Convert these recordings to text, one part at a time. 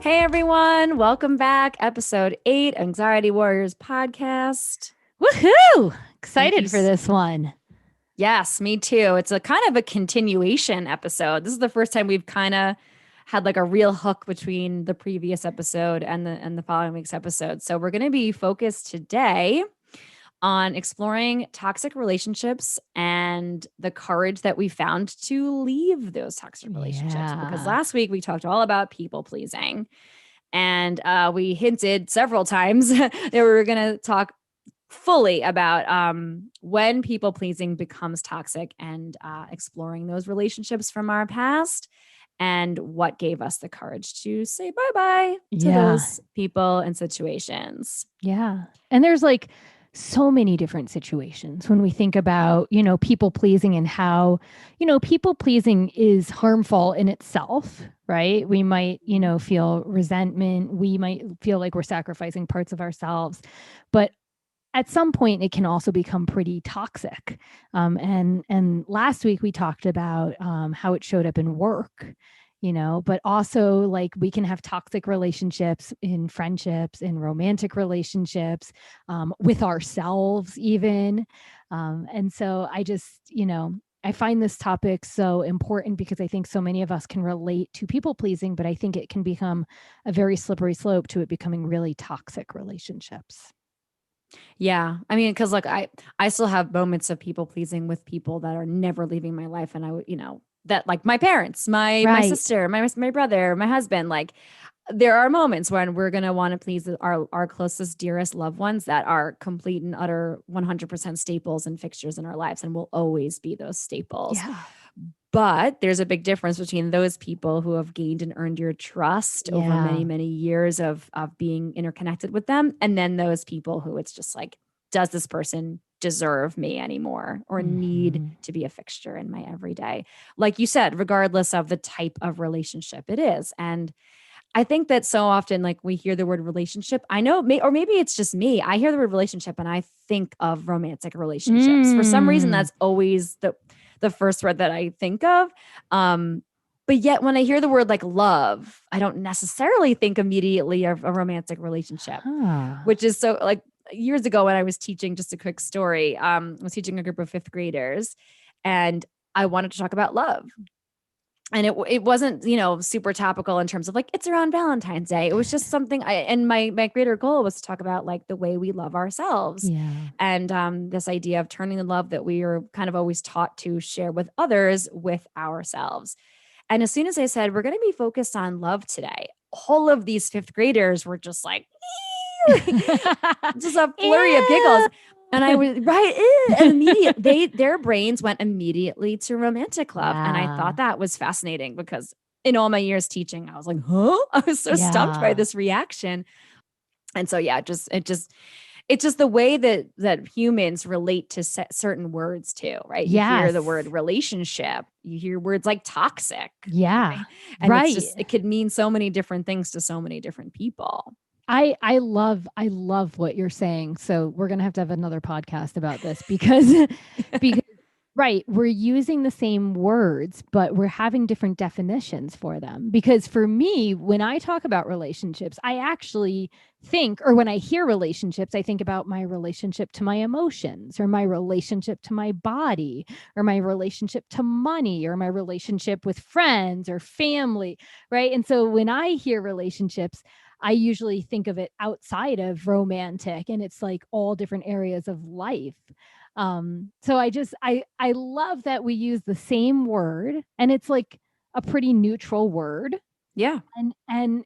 Hey everyone, welcome back. Episode 8, Anxiety Warriors podcast. Woohoo! Thank you. Excited for this one. Yes, me too. It's a kind of a continuation episode. This is the first time we've kind of had like a real hook between the previous episode and the following week's episode. So we're going to be focused today on exploring toxic relationships and the courage that we found to leave those toxic relationships. Because Yeah. last week we talked all about people pleasing. And we hinted several times that we were going to talk fully about when people pleasing becomes toxic and exploring those relationships from our past and what gave us the courage to say bye-bye to Yeah. those people and situations. Yeah. And there's like so many different situations when we think about, people pleasing and how, people pleasing is harmful in itself, right? We might, feel resentment. We might feel like we're sacrificing parts of ourselves. But at some point it can also become pretty toxic. And last week we talked about how it showed up in work, but also like we can have toxic relationships in friendships, in romantic relationships, with ourselves even. And so I find this topic so important because I think so many of us can relate to people pleasing, but I think it can become a very slippery slope to it becoming really toxic relationships. Yeah. I mean, because like I still have moments of people pleasing with people that are never leaving my life. And I would, that like my parents, my Right. sister, my brother, my husband, like there are moments when we're gonna want to please our closest, dearest loved ones that are complete and utter 100% staples and fixtures in our lives and will always be those staples. Yeah. But there's a big difference between those people who have gained and earned your trust over many, Yeah. many years of being interconnected with them. And then those people who it's just like, does this person deserve me anymore or need Mhm. to be a fixture in my everyday? Like you said, regardless of the type of relationship it is. And I think that so often, like we hear the word relationship, I know, or maybe it's just me. I hear the word relationship and I think of romantic relationships. For some reason, Mm. that's always the first word that I think of. Um, but yet, when I hear the word like love, I don't necessarily think immediately of a romantic relationship, Huh. which is so like years ago when I was teaching. Just a quick story. I was teaching a group of fifth graders, and I wanted to talk about love and it wasn't super topical in terms of like it's around Valentine's Day. It was just something and my greater goal was to talk about like the way we love ourselves Yeah. and this idea of turning the love that we are kind of always taught to share with others with ourselves. And as soon as I said we're going to be focused on love today, all of these fifth graders were just like just a flurry of giggles. Ew. And I was right, and their brains went immediately to romantic love. And I Yeah. thought that was fascinating because in all my years teaching, I was like, huh? I was so stumped by Yeah. this reaction. And so yeah, it's just the way that humans relate to certain words too, right? You hear the Yes. word relationship, you hear words like toxic, Yeah. right? And it's Right. just it could mean so many different things to so many different people. I love what you're saying. So we're gonna have to have another podcast about this because because right, we're using the same words, but we're having different definitions for them. Because for me, when I talk about relationships, I actually think, or when I hear relationships, I think about my relationship to my emotions, or my relationship to my body, or my relationship to money, or my relationship with friends or family, right? And so when I hear relationships, I usually think of it outside of romantic, and it's like all different areas of life. So I love that we use the same word, and it's like a pretty neutral word. Yeah. And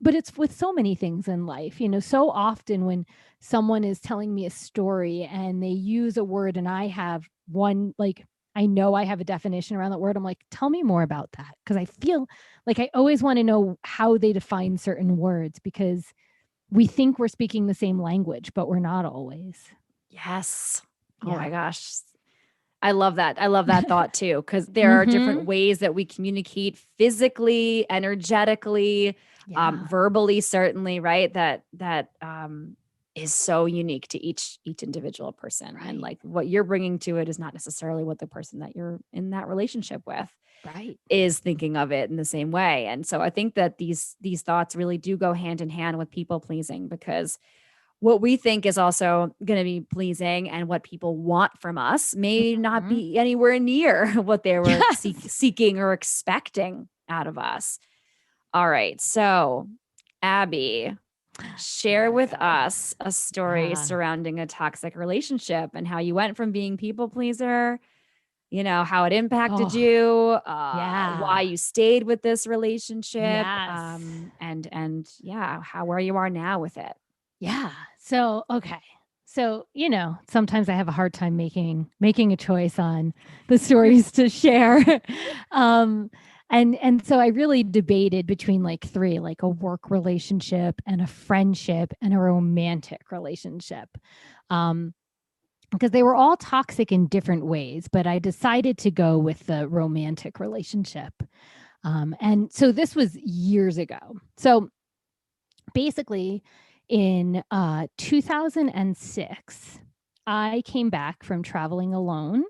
but it's with so many things in life, so often when someone is telling me a story and they use a word and I have one, like I know I have a definition around that word, I'm like, tell me more about that, because I feel like I always want to know how they define certain words, because we think we're speaking the same language, but we're not always. Yes. Oh Yeah. my gosh. I love that. I love that thought too, because there are different Mhm. ways that we communicate physically, energetically, Yeah. verbally, certainly, right? That is so unique to each individual person, and Right. like what you're bringing to it is not necessarily what the person that you're in that relationship with Right. is thinking of it in the same way. And so I think that these thoughts really do go hand in hand with people pleasing, because what we think is also going to be pleasing and what people want from us may not Mhm. be anywhere near what they were Yes. seeking or expecting out of us. All right. So, Abby, share with Margot. us a story Yeah. surrounding a toxic relationship and how you went from being people pleaser, how it impacted Oh, you, why yeah. you stayed with this relationship, Yes. and yeah, how where you are now with it. Yeah. So, okay. So, sometimes I have a hard time making a choice on the stories to share. um and so I really debated between like three, like a work relationship and a friendship and a romantic relationship. Um because they were all toxic in different ways, but I decided to go with the romantic relationship. And so this was years ago. So basically, in 2006, I came back from traveling alone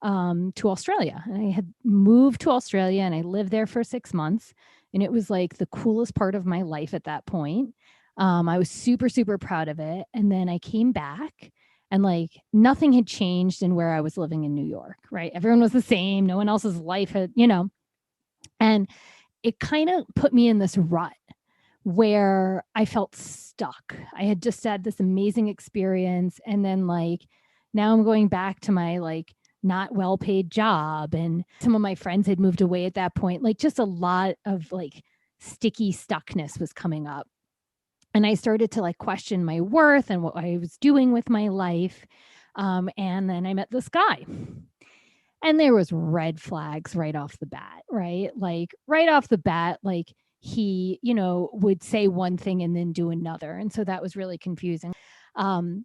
to Australia. And I had moved to Australia and I lived there for 6 months. And it was like the coolest part of my life at that point. I was super, super proud of it. And then I came back and like nothing had changed in where I was living in New York, right? Everyone was the same. No one else's life had. And it kind of put me in this rut where I felt stuck. I had just had this amazing experience. And then, like, now I'm going back to my, like, not well paid job. And some of my friends had moved away at that point. Like, just a lot of like sticky stuckness was coming up. And I started to like question my worth and what I was doing with my life. And then I met this guy and there was red flags right off the bat, right? Like right off the bat, like he, would say one thing and then do another. And so that was really confusing. Um,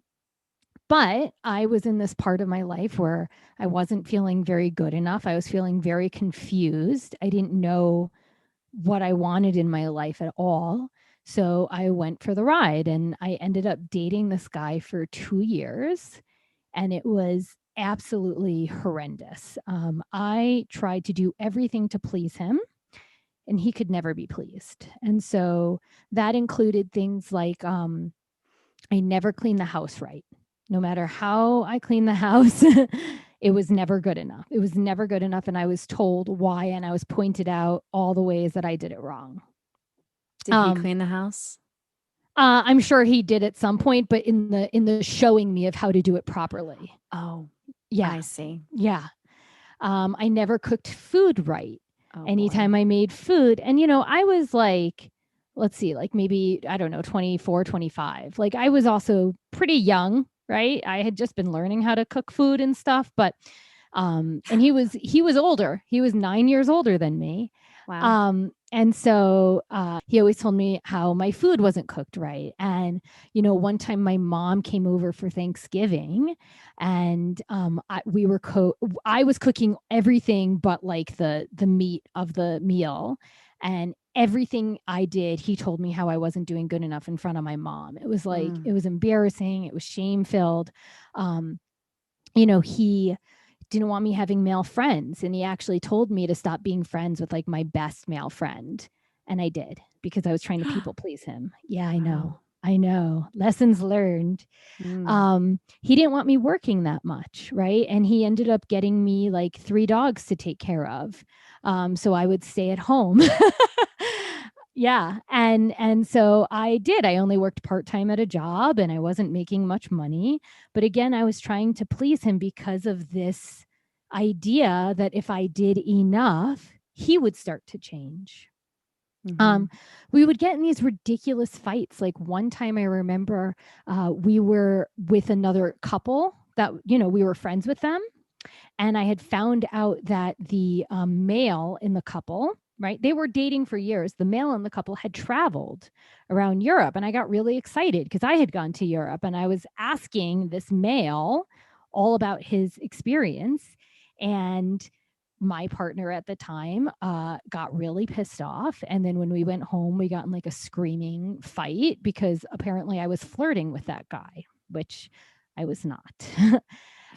but I was in this part of my life where I wasn't feeling very good enough. I was feeling very confused. I didn't know what I wanted in my life at all. So I went for the ride and I ended up dating this guy for 2 years and it was absolutely horrendous. I tried to do everything to please him, and he could never be pleased. And so that included things like I never cleaned the house right. No matter how I cleaned the house, it was never good enough. It was never good enough. And I was told why, and I was pointed out all the ways that I did it wrong. Did he Um, clean the house? I'm sure he did at some point, but in the showing me of how to do it properly. Oh, Yeah, I see. yeah. I never cooked food right. Oh boy. Anytime I made food, and I was like, let's see, like maybe, I don't know, 24, 25. Like I was also pretty young, right? I had just been learning how to cook food and stuff, but and he was older. He was 9 years older than me. Wow. And so he always told me how my food wasn't cooked right. And one time my mom came over for Thanksgiving, and I was cooking everything but like the meat of the meal, and everything I did, he told me how I wasn't doing good enough in front of my mom. It was like Mm. it was embarrassing. It was shame filled. Um, he didn't want me having male friends. And he actually told me to stop being friends with like my best male friend. And I did because I was trying to people please him. Yeah, I Wow. know. I know. Lessons learned. Mm. He didn't want me working that much, right? And he ended up getting me like 3 dogs to take care of. So I would stay at home. Yeah, and so I did. I only worked part-time at a job and I wasn't making much money, but again, I was trying to please him because of this idea that if I did enough, he would start to change. Mm-hmm. Um, we would get in these ridiculous fights. Like one time I remember we were with another couple that, we were friends with them, and I had found out that the male in the couple, right, they were dating for years. The male in the couple had traveled around Europe. And I got really excited because I had gone to Europe and I was asking this male all about his experience. And my partner at the time got really pissed off. And then when we went home, we got in like a screaming fight because apparently I was flirting with that guy, which I was not.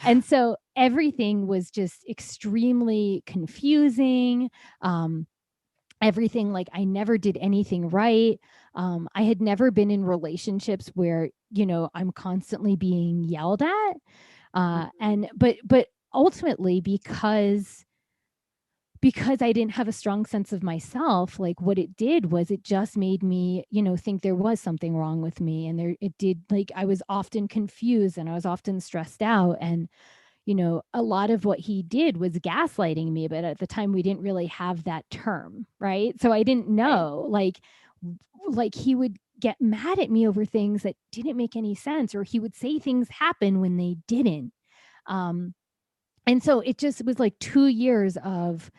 And so everything was just extremely confusing. Everything, like, I never did anything right. I had never been in relationships where, I'm constantly being yelled at. And but ultimately, because I didn't have a strong sense of myself, like what it did was it just made me, think there was something wrong with me. And it did, like, I was often confused and I was often stressed out. And, a lot of what he did was gaslighting me, but at the time we didn't really have that term, right? So I didn't Right. know, like he would get mad at me over things that didn't make any sense, or he would say things happen when they didn't. Um, and so it just was like 2 years of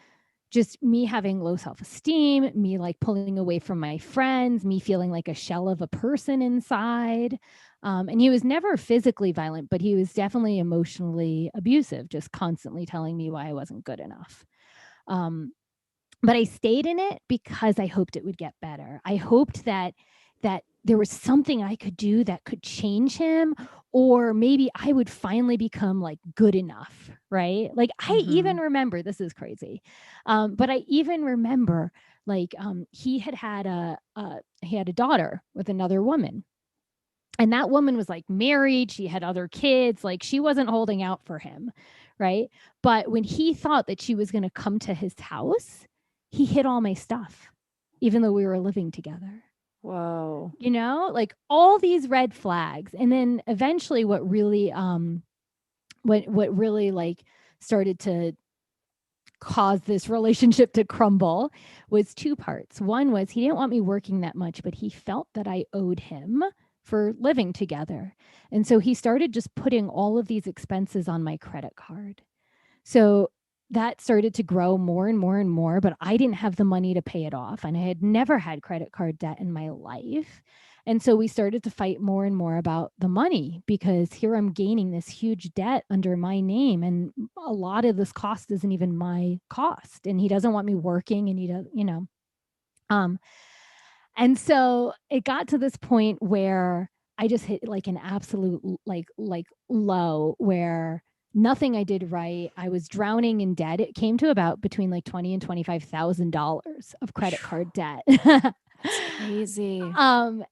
just me having low self-esteem, me like pulling away from my friends, me feeling like a shell of a person inside. And he was never physically violent, but he was definitely emotionally abusive, just constantly telling me why I wasn't good enough. Um, but I stayed in it because I hoped it would get better. I hoped that there was something I could do that could change him, or maybe I would finally become like good enough, right? Like I even Mm-hmm. remember, this is crazy, but I even remember like he had a daughter with another woman, and that woman was like married, she had other kids, like she wasn't holding out for him, right? But when he thought that she was going to come to his house, he hid all my stuff, even though we were living together. Whoa. Like all these red flags. And then eventually what really like started to cause this relationship to crumble was two parts. One was he didn't want me working that much, but he felt that I owed him for living together. And so he started just putting all of these expenses on my credit card. So that started to grow more and more and more, but I didn't have the money to pay it off. And I had never had credit card debt in my life. And so we started to fight more and more about the money, because here I'm gaining this huge debt under my name. And a lot of this cost isn't even my cost. And he doesn't want me working, and he does. Um, and so it got to this point where I just hit like an absolute like low, where nothing I did right. I was drowning in debt. It came to about between like $20,000 and $25,000 of credit card debt. That's crazy.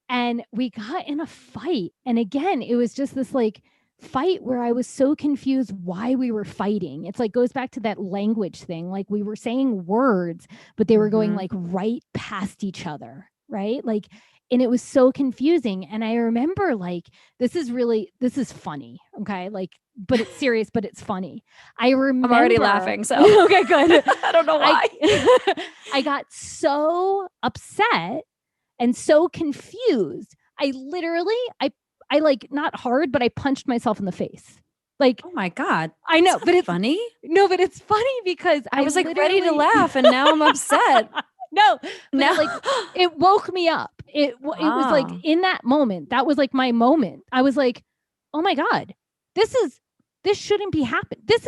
And we got in a fight. And again, it was just this like fight where I was so confused why we were fighting. It's like goes back to that language thing. Like we were saying words, but they were going Mm-hmm. like right past each other, right? Like, and it was so confusing. And I remember like this is funny, okay? Like, but it's serious, but it's funny. I I'm already remember laughing, so okay, good. I don't know I why. I got so upset and so confused. I literally, I like not hard, but I punched myself in the face. Like, Oh my God. I That's know, not but it's funny. no, but it's funny because I I was like ready to literally laugh and now I'm upset. no, but Now. it woke me up. It was like Ah. in that moment, that was like my moment. I was like, oh my God, this is this shouldn't be happening. This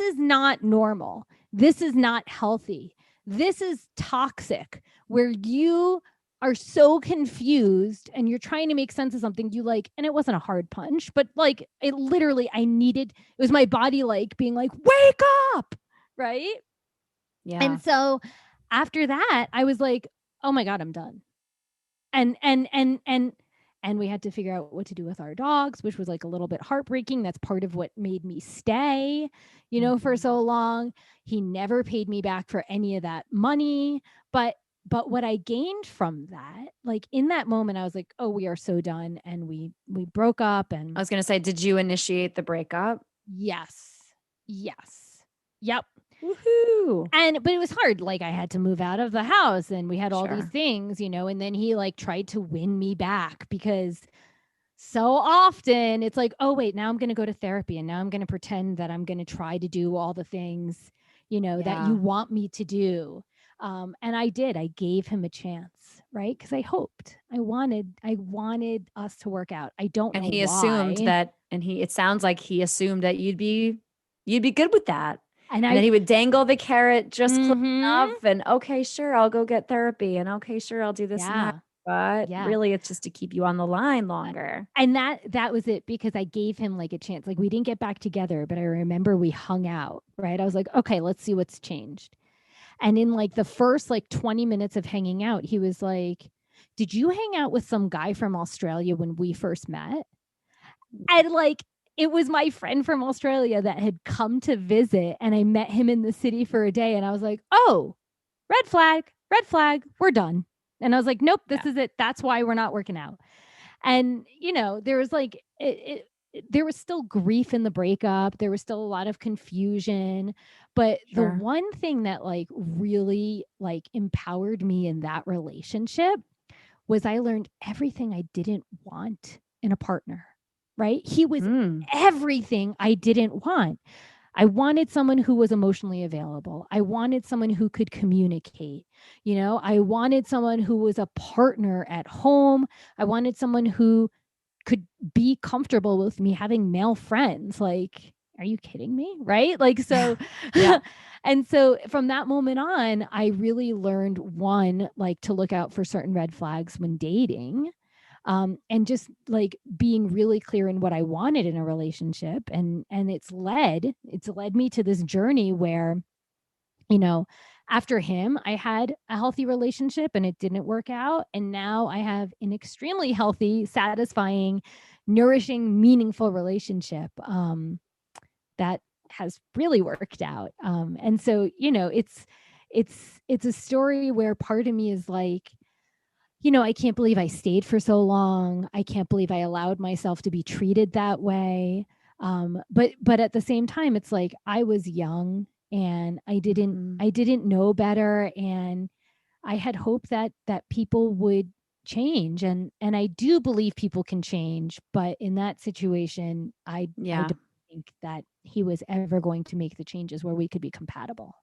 is not normal. This is not healthy. This is toxic, where you are so confused and you're trying to make sense of something you like. And it wasn't a hard punch, but like it literally, it was my body like being like, wake up. Right. Yeah. And so after that, I was like, oh my God, I'm done. And we had to figure out what to do with our dogs, which was like a little bit heartbreaking. That's part of what made me stay, for Mhm. so long. He never paid me back for any of that money. But what I gained from that, like in that moment, I was like, oh, we are so done. And we broke up. I And was going to say, did you initiate the breakup? yes, yes, yep. Woohoo. But it was hard. Like I had to move out of the house, and we had all these Sure. things, and then he like tried to win me back, because so often it's like, oh wait, now I'm going to go to therapy, and now I'm going to pretend that I'm going to try to do all the things, that you Yeah. want me to do. And I did. I gave him a chance, right? Because I wanted us to work out. I don't And know he assumed why. that, it sounds like he assumed that you'd be good with that. And And then I, he would dangle the carrot just close mm-hmm, enough. And okay, sure, I'll go get therapy. And okay, sure, I'll do this and that. yeah, But yeah. really, it's just to keep you on the line Uh, longer. And that was it, because I gave him like a chance. Like we didn't get back together, but I remember we hung out, right? I was like, okay, let's see what's changed. And in like the first like 20 minutes of hanging out, he was like, "Did you hang out with some guy from Australia when we first met?" And like, it was my friend from Australia that had come to visit, and I met him in the city for a day. And I was like, "Oh, red flag, we're done." And I was like, "Nope, Yeah, this is it. That's why we're not working out." And, there was like, there was still grief in the breakup. There was still a lot of confusion. But the sure. one thing that like really like empowered me in that relationship was I learned everything I didn't want in a partner, right? He was Mm. everything I didn't want. I wanted someone who was emotionally available. I wanted someone who could communicate. I wanted someone who was a partner at home. I wanted someone who could be comfortable with me having male friends. Like, are you kidding me? Right? Like, so, Yeah. and so from that moment on, I really learned, one, like to look out for certain red flags when dating. And just like being really clear in what I wanted in a relationship. And it's led me to this journey where, you know, after him, I had a healthy relationship and it didn't work out. And now I have an extremely healthy, satisfying, nourishing, meaningful relationship that has really worked out. And so, it's a story where part of me is like, I can't believe I stayed for so long. I can't believe I allowed myself to be treated that way. But at the same time, it's like I was young and I didn't Mhm. I didn't know better, and I had hope that people would change, and I do believe people can change, but in that situation, I Yeah. don't think that he was ever going to make the changes where we could be compatible.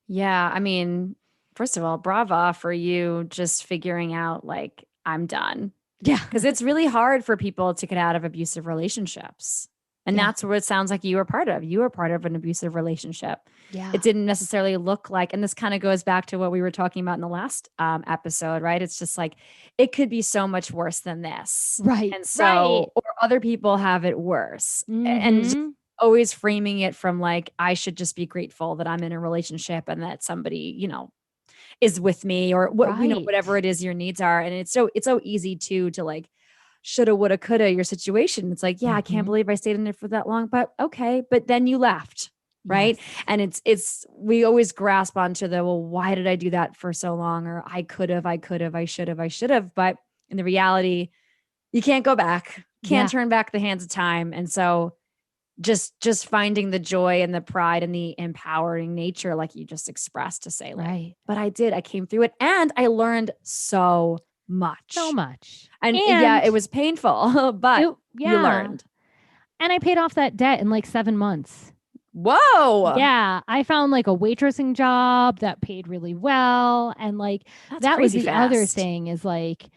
Yeah. I mean, first of all, brava for you just figuring out, like, I'm done. Yeah. Because it's really hard for people to get out of abusive relationships. And Yeah. that's what it sounds like you were part of. You were part of an abusive relationship. It Yeah. didn't necessarily look like, and this kind of goes back to what we were talking about in the last episode, right? It's just like, it could be so much worse than this. Right. And Right. so, or other people have it worse. And just Mhm. always framing it from like, I should just be grateful that I'm in a relationship and that somebody, is with me, or what, whatever Right. it is your needs are. And it's so easy to like shoulda, woulda, coulda your situation. It's like, yeah, I can't Mhm. believe I stayed in it for that long, but okay. But then you left. Right. Yes. And we always grasp onto the, well, why did I do that for so long? Or I could have, I should have. But in the reality, you can't go back, can't Yeah. turn back the hands of time. And so just finding the joy and the pride and the empowering nature, like you just expressed, to say like, Right. but I came through it and I learned so So much. much. And yeah, it And was painful, but you yeah. learned. And I paid off that debt in like 7 months. Whoa, Yeah, I found like a waitressing job that paid really well. And like that's that was crazy the other fast. thing, is like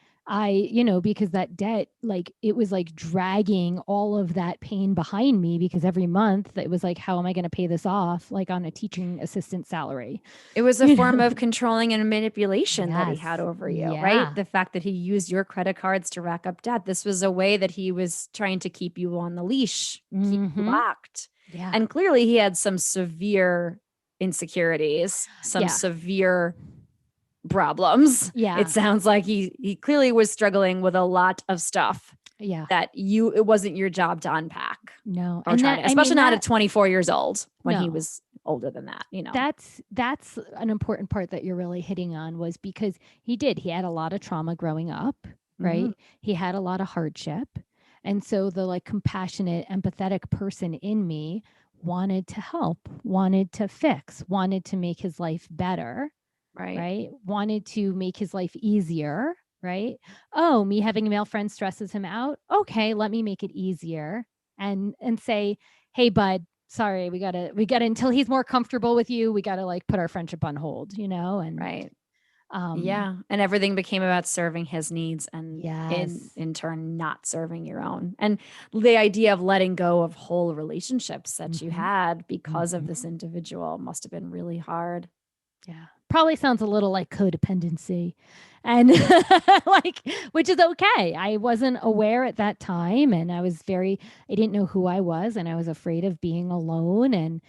because that debt, like it was like dragging all of that pain behind me, because every month it was like, how am I going to pay this off, like on a teaching assistant salary? It was a You form know? of controlling and manipulation that he Yes. had over you, right? Yeah. The fact that he used your credit cards to rack up debt. This was a way that he was trying to keep you on the leash, keep you Mhm. locked. Yeah. And clearly he had some severe insecurities, some Yeah. severe problems. It Yeah. sounds like he clearly was struggling with a lot of stuff Yeah. that it wasn't your job to unpack No. or And try that, to, I mean, especially not at that, 24 years old when he no. was older than that. That's an important part that you're really hitting on, was because he had a lot of trauma growing up, Mhm. right? He had a lot of hardship. And so the like compassionate, empathetic person in me wanted to help, wanted to fix, wanted to make his life better, Right. right? Wanted to make his life easier, right? Oh, me having a male friend stresses him out. Okay, let me make it easier, and say, "Hey bud, sorry, we got to until he's more comfortable with you, we got to like put our friendship on hold," and Right. Yeah. And everything became about serving his needs and Yes. in turn not serving your own. And the idea of letting go of whole relationships that you Hmm. had because of this Hmm. individual must have been really hard. Yeah. Probably sounds a little like codependency. And like, which is okay. I wasn't aware at that time. And I didn't know who I was. And I was afraid of being alone. And,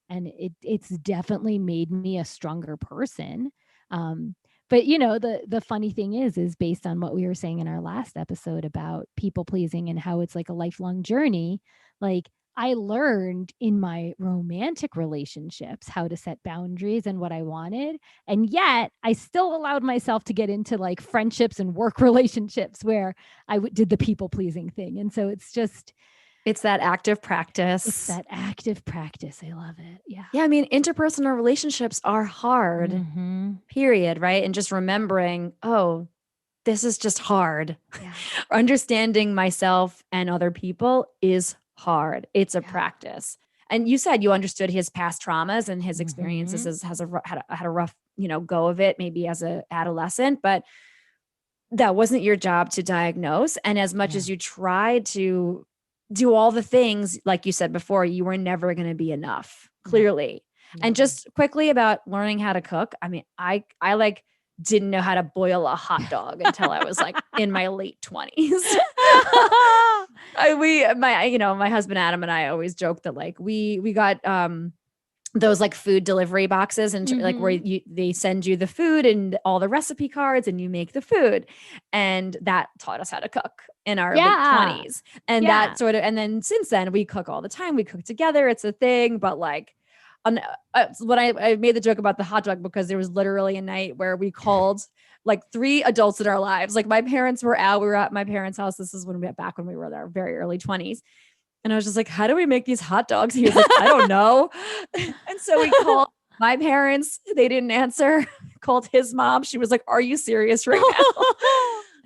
and it's definitely made me a stronger person. Um, but the funny thing is based on what we were saying in our last episode about people pleasing and how it's like a lifelong journey, like I learned in my romantic relationships how to set boundaries and what I wanted. And yet I still allowed myself to get into like friendships and work relationships where did the people pleasing thing. And so It's that active it's practice. that active practice. I love it. Yeah. Yeah. I mean, interpersonal relationships are hard, Mm-hmm. period. Right. And just remembering, oh, this is just hard. Yeah. Understanding myself and other people is hard. It's a Yeah. practice. And you said you understood his past traumas and his experiences Mm-hmm. as had a rough, go of it maybe as a adolescent, but that wasn't your job to diagnose. And as much Yeah. as you tried to do all the things, like you said before, you were never going to be enough, No. clearly. And No. just quickly about learning how to cook. I mean, I like didn't know how to boil a hot dog until I was like in my late 20s. My husband Adam and I always joke that like we got those like food delivery boxes and like where Mm-hmm. they send you the food and all the recipe cards and you make the food, and that taught us how to cook in our late Yeah. 20s. And Yeah. that sort of, and then since then we cook all the time, we cook together, it's a thing. But like when I made the joke about the hot dog because there was literally a night where we called like three adults in our lives. Like my parents were out, we were at my parents' house, this is when we back when we were in our very early 20s, and I was just like, how do we make these hot dogs? He was like, I don't know. And so we called my parents. They didn't answer. Called his mom. She was like, are you serious right now?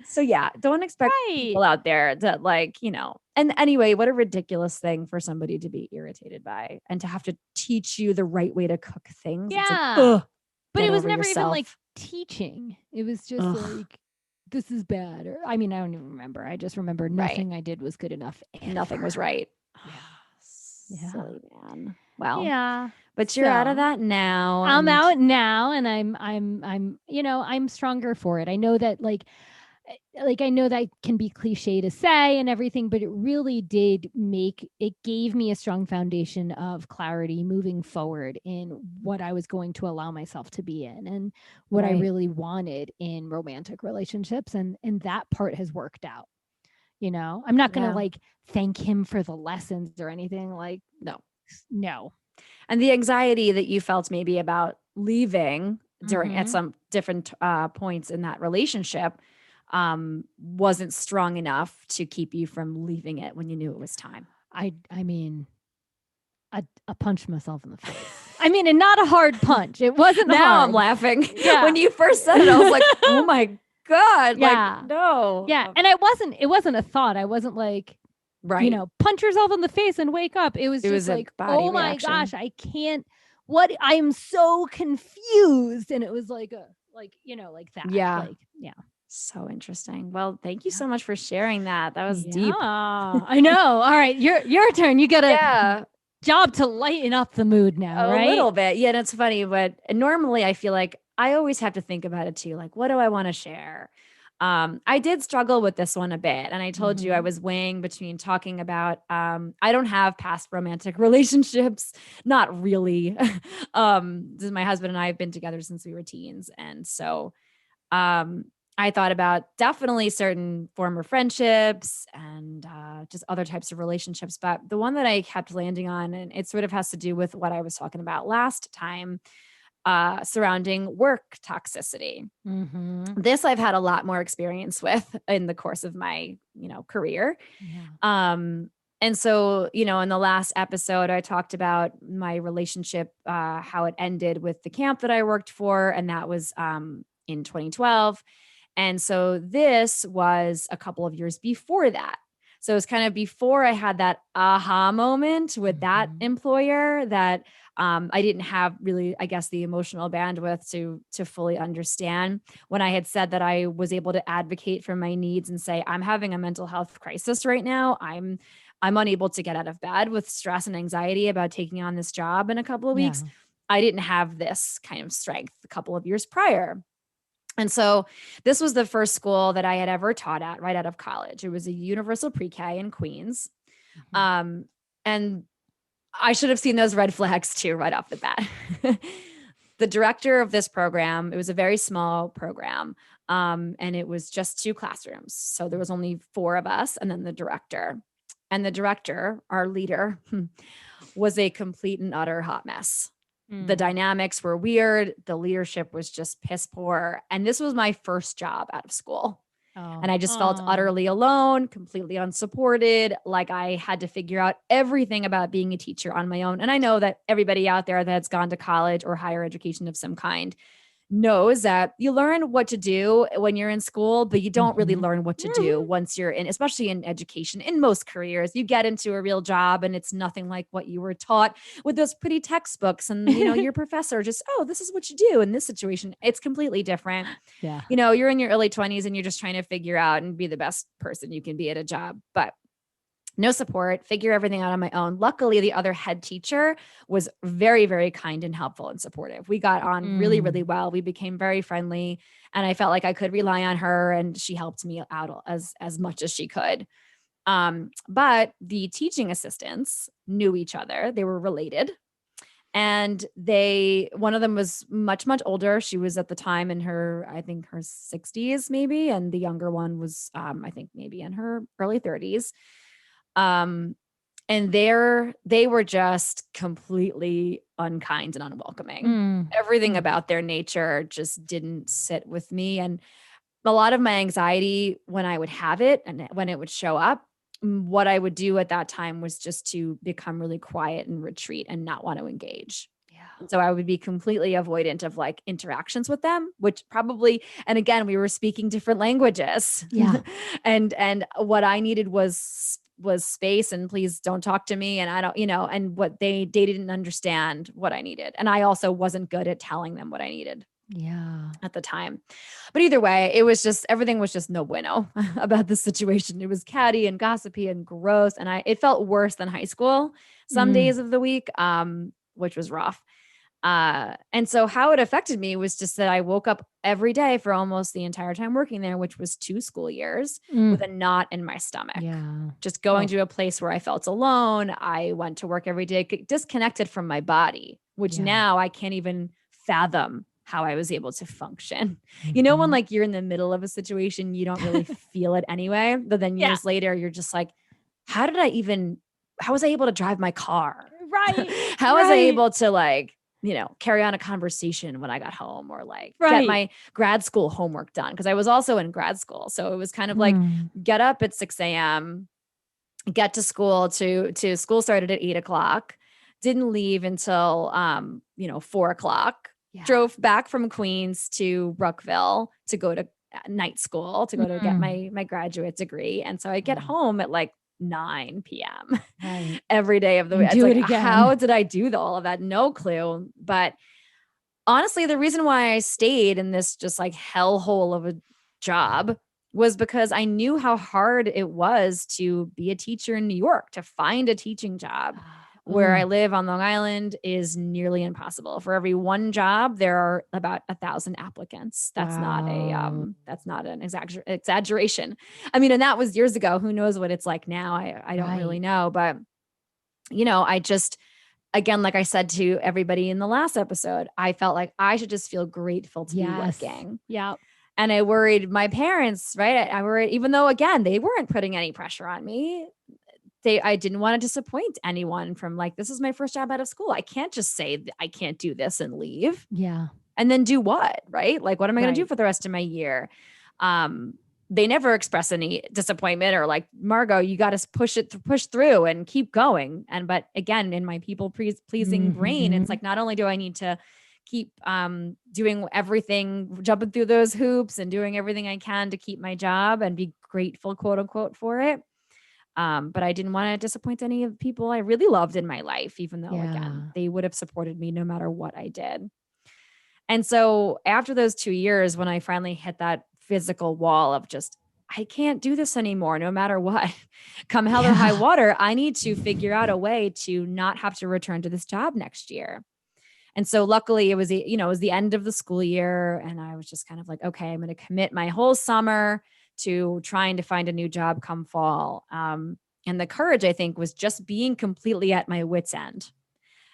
So yeah, don't expect Right. people out there that like, and anyway, what a ridiculous thing for somebody to be irritated by and to have to teach you the right way to cook things. It's like, Yeah. ugh, But get it was over never even like yourself. teaching. It was just Ugh, like, this is bad. Or, I mean, I don't even remember. I just remember right. nothing I did was good enough Nothing was ever. right. Yeah. Yeah. Silly man. Well, Yeah. but you're out of So that now. I'm And out now and I'm stronger for it. I know that I know that can be cliche to say and everything, but it really it gave me a strong foundation of clarity moving forward in what I was going to allow myself to be in and what I right. really wanted in romantic relationships. And that part has worked out. I'm not going to Yeah. like thank him for the lessons or anything like, No. no. And the anxiety that you felt maybe about leaving during at Mm-hmm. some different points in that relationship wasn't strong enough to keep you from leaving it when you knew it was time. I mean, I punched myself in the face. I mean, and not a hard punch. It wasn't Now I'm hard. laughing. When Yeah. you first said it, I was like, oh my God, like, Yeah. no. Yeah. And it wasn't a thought. I wasn't like, Right. punch yourself in the face and wake up. It was It just was a like, body oh my gosh, reaction. I can't I am so confused. And it was like like that. Yeah. Like, yeah. So interesting. Well, thank you Yeah. so much for sharing that. That was Yeah. deep. I know. All right. Your turn. You got a Yeah. job to lighten up the mood now, A right? little bit. Yeah, that's funny. But normally I feel like I always have to think about it too. Like, what do I want to share? I did struggle with this one a bit. And I told you I Mm-hmm. was weighing between talking about I don't have past romantic relationships. Not really. My husband and I have been together since we were teens. And so um I thought about definitely certain former friendships and just other types of relationships. But the one that I kept landing on, and it sort of has to do with what I was talking about last time, surrounding work toxicity. Mm-hmm. This I've had a lot more experience with in the course of my, career. Yeah. Um, and so, in the last episode, I talked about my relationship, how it ended with the camp that I worked for, and that was in 2012. And so this was a couple of years before that. So it's kind of before I had that aha moment with that Mhm. employer that I didn't have really, I guess, the emotional bandwidth to fully understand. When I had said that I was able to advocate for my needs and say, I'm having a mental health crisis right now. I'm unable to get out of bed with stress and anxiety about taking on this job in a couple of weeks. Yeah. I didn't have this kind of strength a couple of years prior. And so this was the first school that I had ever taught at right out of college. It was a universal pre-K in Queens. Mhm. Um, and I should have seen those red flags too right off the bat. The director of this program, it was a very small program, and it was just 2 classrooms. So there was only 4 of us and then the director. And the director, our leader, was a complete and utter hot mess. The Mm. dynamics were weird. The leadership was just piss poor. And this was my first job out of school. And Oh. I just felt Oh. utterly alone, completely unsupported, like I had to figure out everything about being a teacher on my own. And I know that everybody out there that's gone to college or higher education of some kind knows that you learn what to do when you're in school, but you don't really Mhm. learn what to do Mhm. once you're in, especially in education. In most careers, you get into a real job and it's nothing like what you were taught with those pretty textbooks. And, your professor just, oh, this is what you do in this situation. It's completely different. Yeah. You're in your early 20s and you're just trying to figure out and be the best person you can be at a job. But no support, figure everything out on my own. Luckily, the other head teacher was very, very kind and helpful and supportive. We got on really, really Mm. well. We became very friendly, and I felt like I could rely on her, and she helped me out as much as she could. But the teaching assistants knew each other; they were related, and one of them was much, much older. She was at the time in her, I think, her 60s, maybe, and the younger one was, I think, maybe in her early 30s. Um, and they were just completely unkind and unwelcoming. Mm. Everything Mm. about their nature just didn't sit with me. And a lot of my anxiety when I would have it and when it would show up, what I would do at that time was just to become really quiet and retreat and not want to engage. Yeah. And so I would be completely avoidant of like interactions with them, which probably, and again, we were speaking different languages. Yeah. And what I needed was space and please don't talk to me. And I don't, and what they didn't understand what I needed. And I also wasn't good at telling them what I needed Yeah. at the time. But either way, it was just everything was just no bueno about the situation. It was catty and gossipy and gross. And it felt worse than high school some Mm. days of the week, which was rough. And so how it affected me was just that I woke up every day for almost the entire time working there, which was 2 school years, with Mm. a knot in my stomach. Yeah. Just going Oh. to a place where I felt alone. I went to work every day, disconnected from my body, which Yeah. now I can't even fathom how I was able to function. When Mhm. like you're in the middle of a situation, you don't really feel it anyway. But then Yeah. years later, you're just like, how did I even, how was I able to drive my car? Right. How was I Right. able to like, carry on a conversation when I got home or like get Right. my grad school homework done? Because I was also in grad school. So it was kind of like Mm. get up at 6 a.m., get to school to school started at 8 o'clock, didn't leave until 4 o'clock, Yeah. drove back from Queens to Brookville to go to night school to go to get Mm. my graduate degree. And so I get Oh. home at like 9 p.m. Right. every day of the week. And It's do it like, again. how did I do all of that? No clue. But honestly, the reason why I stayed in this just like hellhole of a job was because I knew how hard it was to be a teacher in New York, to find a teaching job. Where I Mm. live on Long Island is nearly impossible. For every one job, there are about 1,000 applicants. Wow. That's not an exaggeration. I mean, and that was years ago. Who knows what it's like now? I don't really Right. know, but I just again, like I said to everybody in the last episode, I felt like I should just feel grateful to be Yes. working. Yep. And I worried my parents, right? I worried, even though again, they weren't putting any pressure on me. I didn't want to disappoint anyone from like, this is my first job out of school. I can't just say I can't do this and leave Yeah. and then do what? Right? Like, what am I going to do Right. for the rest of my year? Um, they never express any disappointment or like, Margot, you got to push through and keep going. But again, in my people pleasing brain, it's Mhm. like, not only do I need to keep doing everything, jumping through those hoops and doing everything I can to keep my job and be grateful, quote unquote, for it. But I didn't want to disappoint any of the people I really loved in my life, even though, again, Yeah. they would have supported me no matter what I did. And so after those 2 years, when I finally hit that physical wall of just, I can't do this anymore, no matter what, come hell or high Yeah. water, I need to figure out a way to not have to return to this job next year. And so luckily it was, it was the end of the school year. And I was just kind of like, okay, I'm going to commit my whole summer to trying to find a new job come fall. And the courage, I think, was just being completely at my wit's end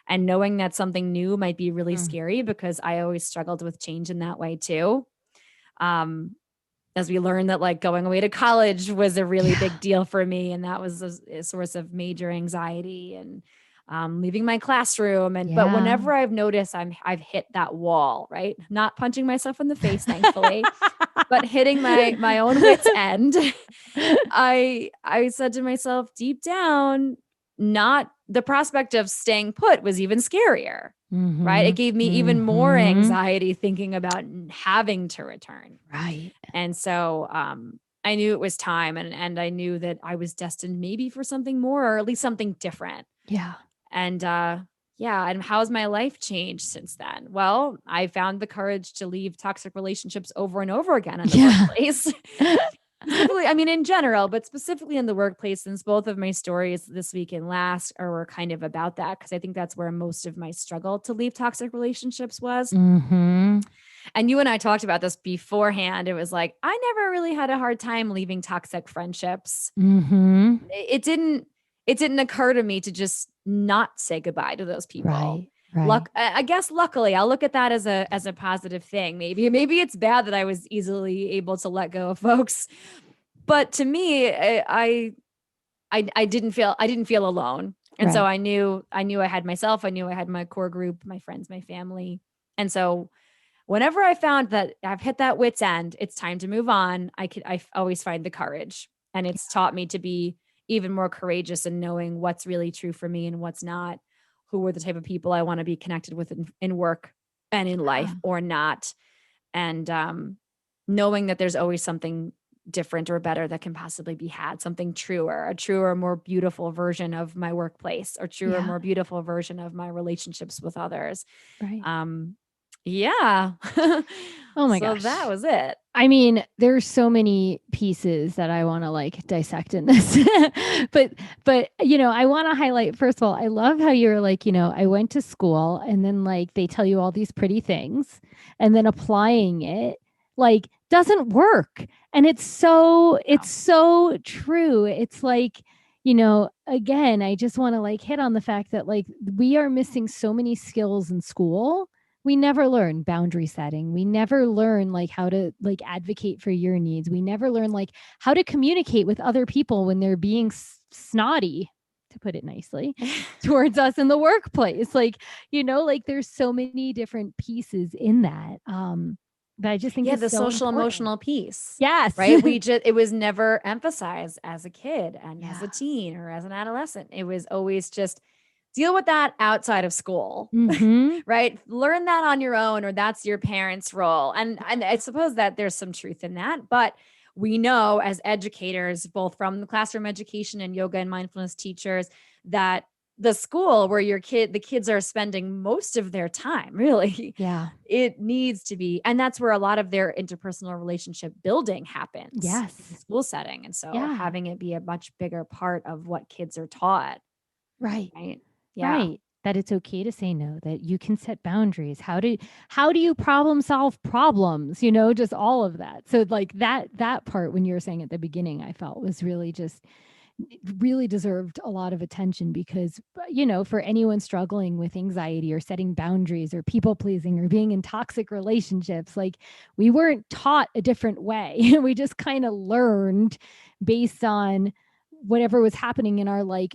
and knowing that something new might be really Mm. scary because I always struggled with change in that way too. Um, as we learned that like going away to college was a really Yeah. big deal for me. And that was a source of major anxiety and leaving my classroom. But Yeah. whenever I've noticed I've hit that wall, right? Not punching myself in the face, thankfully, but hitting my own wit's end, I said to myself deep down, not the prospect of staying put was even scarier. Right. It Mhm. gave me even more Mhm. anxiety thinking about having to return. Right. And so I knew it was time and I knew that I was destined maybe for something more or at least something different. Yeah. And yeah, and how's my life changed since then? Well, I found the courage to leave toxic relationships over and over again in the Yeah. workplace. Specifically, I mean, in general, but specifically in the workplace, since both of my stories this week and last were kind of about that, because I think that's where most of my struggle to leave toxic relationships was. Mhm. And you and I talked about this beforehand. It was like, I never really had a hard time leaving toxic friendships. Mhm. It didn't occur to me to just not say goodbye to those people. Right. Right. I guess luckily I'll look at that as a positive thing. Maybe it's bad that I was easily able to let go of folks. But to me, I didn't feel alone. And so Right. I knew I had myself, I knew I had my core group, my friends, my family. And so whenever I found that I've hit that wit's end, it's time to move on. I always find the courage. And it's taught me to be even more courageous in knowing what's really true for me and what's not, who are the type of people I want to be connected with in work and in life Yeah. or not. And knowing that there's always something different or better that can possibly be had, something truer, a truer, more beautiful version of my workplace or truer, Yeah. more beautiful version of my relationships with others. Right. Um, yeah. Oh my So gosh. that was it. I mean, there's so many pieces that I want to like dissect in this. but I want to highlight first of all, I love how you're like, I went to school and then like they tell you all these pretty things and then applying it like doesn't work. And it's Wow. so true. It's like, again, I just want to like hit on the fact that like we are missing so many skills in school. We never learn boundary setting. We never learn like how to like advocate for your needs. We never learn like how to communicate with other people when they're being snotty, to put it nicely, towards us in the workplace. Like, like there's so many different pieces in that I just think Yeah, is the so social important. emotional piece, Yes. right? It was never emphasized as a kid and as Yeah. a teen or as an adolescent. It was always just deal with that outside of school, Mm-hmm. right? Learn that on your own, or that's your parents' role. And I suppose that there's some truth in that, but we know as educators, both from the classroom education and yoga and mindfulness teachers, that the school where the kids are spending most of their time, really, Yeah. it needs to be, and that's where a lot of their interpersonal relationship building happens in the Yes. school setting. And so Yeah. having it be a much bigger part of what kids are taught, Right. right? Yeah. Right. That it's okay to say no, that you can set boundaries. How do you problem solve problems? Just all of that. So like that part when you were saying at the beginning, I felt was really just really deserved a lot of attention because for anyone struggling with anxiety or setting boundaries or people pleasing or being in toxic relationships, like we weren't taught a different way. We just kind of learned based on whatever was happening in our like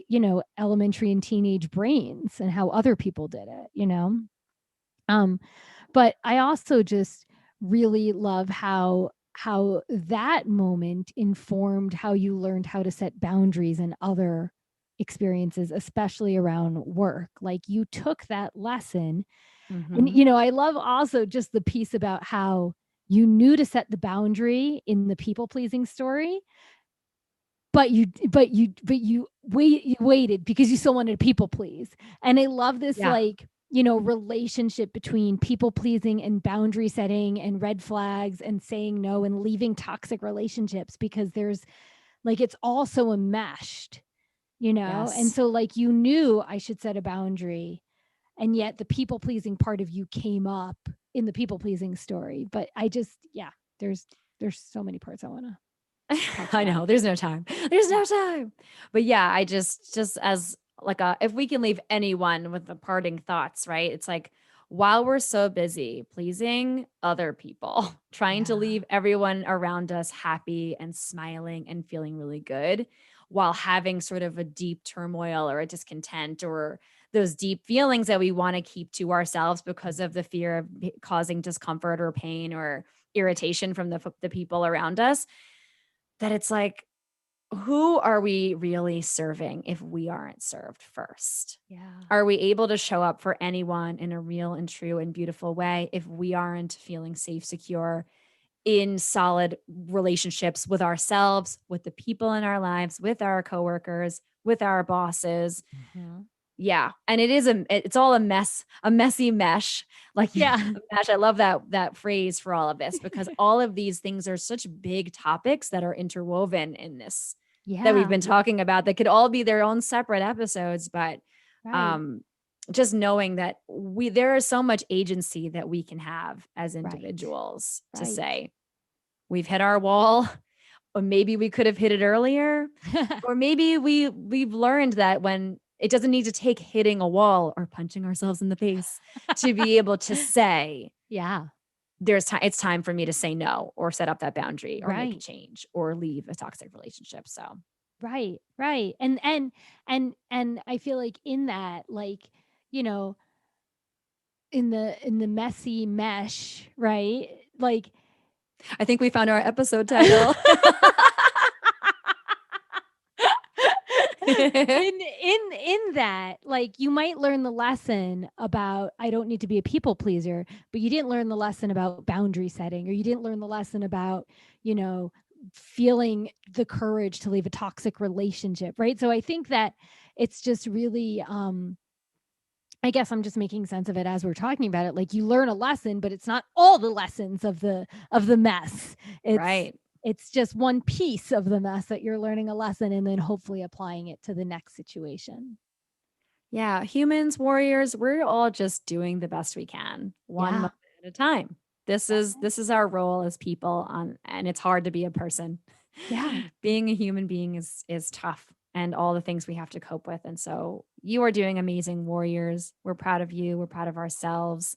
elementary and teenage brains and how other people did it. um but I also just really love how that moment informed how you learned how to set boundaries in other experiences, especially around work. Like you took that lesson. And Hmm. I love also just the piece about how you knew to set the boundary in the people pleasing story, you waited because you still wanted to people please. And I love this, Yeah. like, relationship between people pleasing and boundary setting and red flags and saying no and leaving toxic relationships, because there's like, it's also enmeshed, and Yes. so, like, you knew I should set a boundary, and yet the people pleasing part of you came up in the people pleasing story. But I just, yeah, there's so many parts I want to talk I about. know there's no time. There's Yeah. no time. But yeah, I just as like if we can leave anyone with the parting thoughts, right? It's like while we're so busy pleasing other people, trying to Yeah. leave everyone around us happy and smiling and feeling really good, while having sort of a deep turmoil or a discontent or those deep feelings that we want to keep to ourselves because of the fear of causing discomfort or pain or irritation from the people around us, that it's like, who are we really serving if we aren't served first? Yeah. Are we able to show up for anyone in a real and true and beautiful way if we aren't feeling safe, secure, in solid relationships with ourselves, with the people in our lives, with our coworkers, with our bosses? Mhm. Yeah, and it's all a mess, a messy mesh. Like Yeah. mesh, I love that phrase for all of this, because all of these things are such big topics that are interwoven in this that we've Yeah. been talking about, that could all be their own separate episodes. But Right. um just knowing that there is so much agency that we can have as Right. individuals to Right. say we've hit our wall, or maybe we could have hit it earlier, or maybe we've learned that when it doesn't need to take hitting a wall or punching ourselves in the face to be able to say Yeah. there's time, it's time for me to say no or set up that boundary or make a Right. change or leave a toxic relationship. So Right. Right. And I feel like in that, like, you know, in the messy mesh, right? Like, I think we found our episode title. in that, like, you might learn the lesson about, I don't need to be a people pleaser, but you didn't learn the lesson about boundary setting, or you didn't learn the lesson about, feeling the courage to leave a toxic relationship, right? So I think that it's just really, I guess I'm just making sense of it as we're talking about it. Like, you learn a lesson, but it's not all the lessons of the mess. It's Right. it's just one piece of the mess that you're learning a lesson and then hopefully applying it to the next situation. Yeah. Humans, warriors, we're all just doing the best we can, one Yeah. moment at a time. This is our role as people on, and it's hard to be a person. Yeah. Being a human being is tough, and all the things we have to cope with. And so you are doing amazing, warriors. We're proud of you. We're proud of ourselves.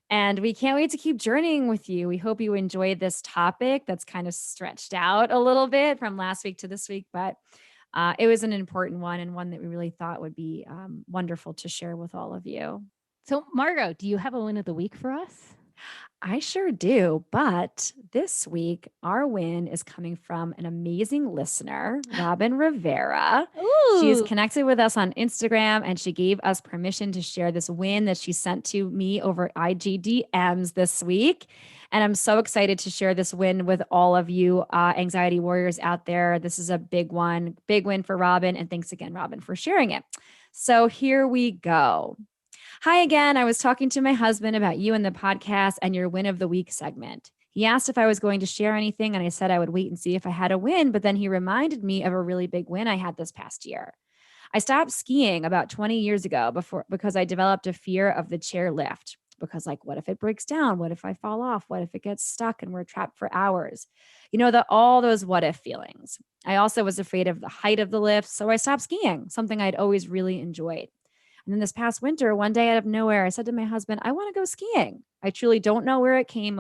And we can't wait to keep journeying with you. We hope you enjoyed this topic that's kind of stretched out a little bit from last week to this week, but it was an important one, and one that we really thought would be wonderful to share with all of you. So, Margot, do you have a win of the week for us? I sure do. But this week, our win is coming from an amazing listener, Robin Rivera. She's Ooh. connected with us on Instagram, and she gave us permission to share this win that she sent to me over IGDMs this week. And I'm so excited to share this win with all of you, anxiety warriors out there. This is a big one, big win for Robin. And thanks again, Robin, for sharing it. So here we go. Hi again. I was talking to my husband about you and the podcast and your win of the week segment. He asked if I was going to share anything, and I said I would wait and see if I had a win, but then he reminded me of a really big win I had this past year. I stopped skiing about 20 years ago because I developed a fear of the chair lift. Because, like, what if it breaks down? What if I fall off? What if it gets stuck and we're trapped for hours? All those what if feelings. I also was afraid of the height of the lift, so I stopped skiing, something I'd always really enjoyed. And then this past winter, one day out of nowhere, I said to my husband, I want to go skiing. I truly don't know where it came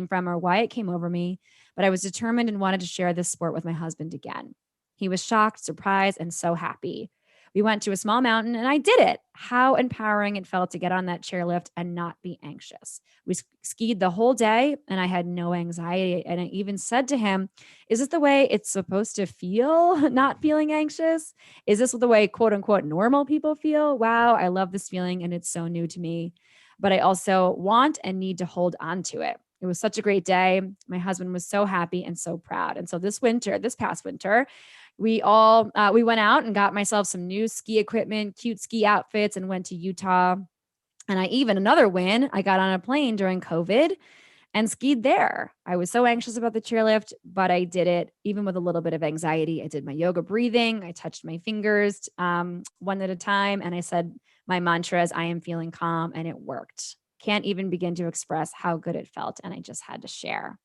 from or why it came over me, but I was determined and wanted to share this sport with my husband again. He was shocked, surprised, and so happy. We went to a small mountain and I did it. How empowering it felt to get on that chairlift and not be anxious. We skied the whole day and I had no anxiety. And I even said to him, is this the way it's supposed to feel, not feeling anxious? Is this the way, quote unquote, normal people feel? Wow, I love this feeling and it's so new to me. But I also want and need to hold on to it. It was such a great day. My husband was so happy and so proud. And so this past winter, we went out and got myself some new ski equipment, cute ski outfits, and went to Utah. And another win, I got on a plane during COVID and skied there. I was so anxious about the chairlift, but I did it even with a little bit of anxiety. I did my yoga breathing. I touched my fingers one at a time. And I said my mantra is, I am feeling calm, and it worked. Can't even begin to express how good it felt. And I just had to share.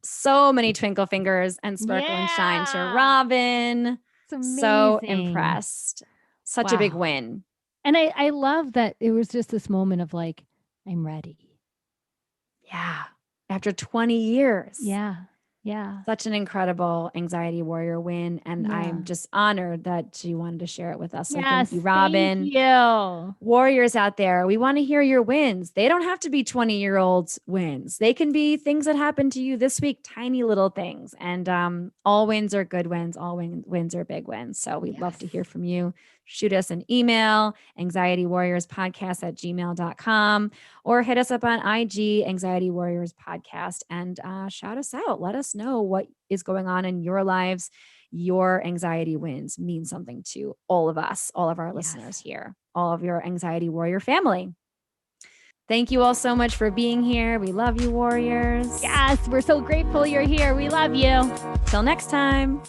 So many twinkle fingers and sparkle and shine to Robin. It's amazing. So impressed. Such a big win. And I love that it was just this moment of like, I'm ready. Yeah. After 20 years. Yeah. Yeah. Such an incredible anxiety warrior win. And I'm just honored that she wanted to share it with us. So thank you, Robin. Thank you. Warriors out there, we want to hear your wins. They don't have to be 20-year-olds wins. They can be things that happened to you this week, tiny little things. And all wins are good wins. All wins are big wins. So we'd love to hear from you. Shoot us an email, anxietywarriorspodcast@gmail.com, or hit us up on IG, Anxiety Warriors Podcast, and shout us out. Let us know what is going on in your lives. Your anxiety wins mean something to all of us, all of our listeners here, all of your Anxiety Warrior family. Thank you all so much for being here. We love you, warriors. Yes, we're so grateful you're here. We love you. Till next time.